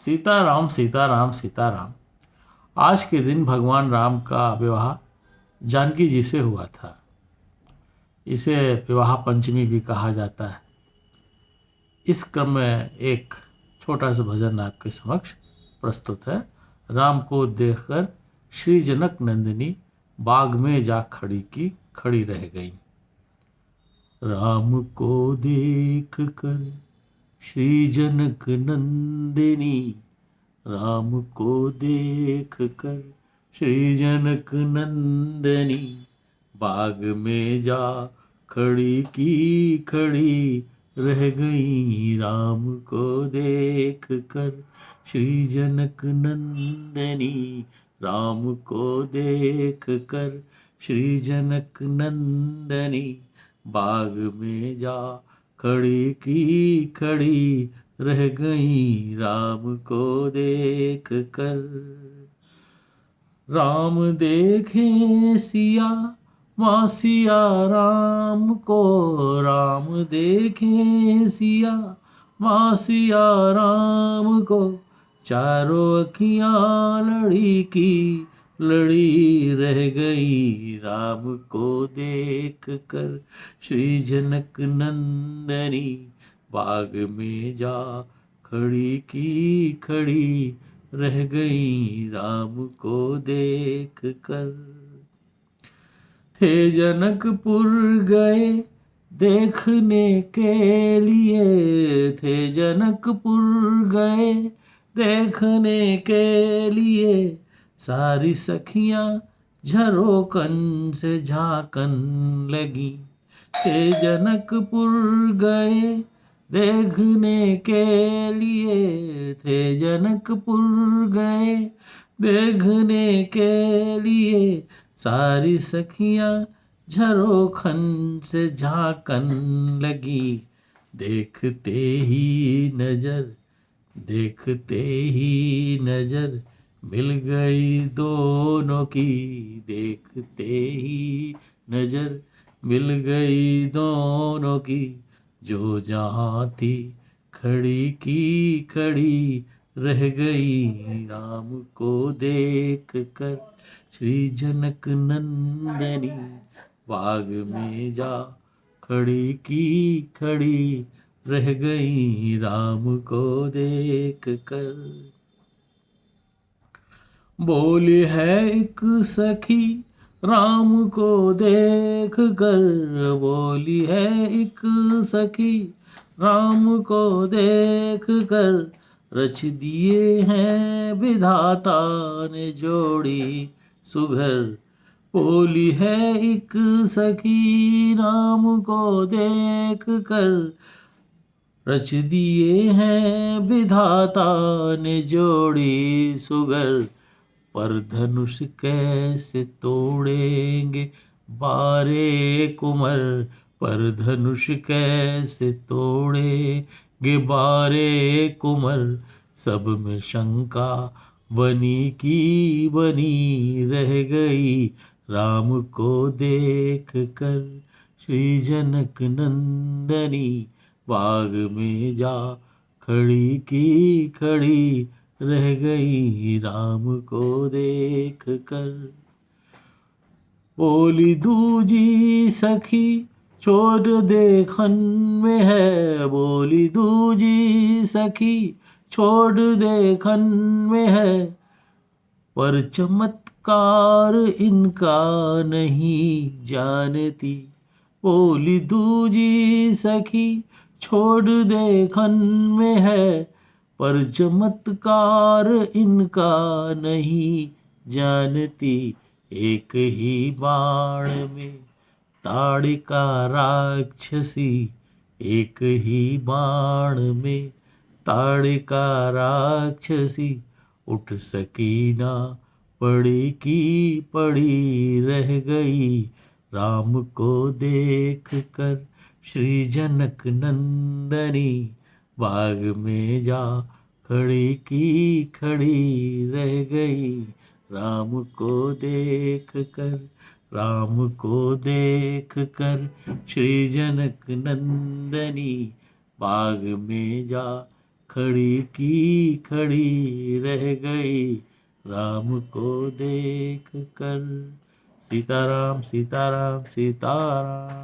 सीताराम सीताराम सीताराम। आज के दिन भगवान राम का विवाह जानकी जी से हुआ था। इसे विवाह पंचमी भी कहा जाता है। इस क्रम में एक छोटा सा भजन आपके समक्ष प्रस्तुत है। राम को देखकर श्री जनक नंदिनी बाग में जा खड़ी की खड़ी रह गई। राम को देख कर श्री जनक नंदिनी, राम को देख कर श्री जनक नंदनी बाग में जा खड़ी की खड़ी रह गई। राम को देख कर श्री जनक नंदनी, राम को देख कर श्री जनक नंदनी बाग में जा खड़ी की खड़ी रह गई। राम को देख कर। राम देखे सिया माँ सिया राम को, राम देखे सिया माँ सिया राम को, चारों अखियाँ लड़ी की लड़ी रह गई। राम को देख कर श्री जनक नंदनी बाग में जा खड़ी की खड़ी रह गई। राम को देख कर। थे जनकपुर गए देखने के लिए, थे जनकपुर गए देखने के लिए, सारी सखियां झरोकन से झांकन लगी। थे जनकपुर गए देखने के लिए, थे जनकपुर गए देखने के लिए, सारी सखियां झरोखन से झांकन लगी। देखते ही नजर, देखते ही नजर मिल गई दोनों की, देखते ही नजर मिल गई दोनों की, जो जहाँ थी खड़ी की खड़ी रह गई। राम को देख कर श्री जनक नंदनी बाग में जा खड़ी की खड़ी रह गई। राम को देख कर। बोली है एक सखी राम को देख कर, बोली है एक सखी राम को देख कर, रच दिए हैं विधाता ने जोड़ी सुघर। बोली है एक सखी राम को देख कर, रच दिए हैं विधाता ने जोड़ी सुगर। पर धनुष कैसे तोड़ेंगे बारे कुंवर, पर धनुष कैसे तोड़ेंगे बारे कुंवर, सब में शंका बनी की बनी रह गई। राम को देख कर श्री जनक नंदनी बाग में जा खड़ी की खड़ी रह गई। राम को देख कर। बोली दूजी सखी चोर देखन में है, बोली दूजी सखी छोड़ देखन में है, पर चमत्कार इनका नहीं जानती। बोली दूजी सखी छोड़ देखन में है, पर चमत्कार इनका नहीं जानती। एक ही बाण में ताड़िका राक्षसी, एक ही बाण में ताड़िका राक्षसी, उठ सकी ना पड़ी की पड़ी रह गई। राम को देख कर श्री जनक नंदनी बाग में जा खड़ी की खड़ी रह गई। राम को देख कर, राम को देख कर श्री जनक नंदनी बाग में जा खड़ी की खड़ी रह गई राम को देख कर। सीताराम सीताराम सीताराम।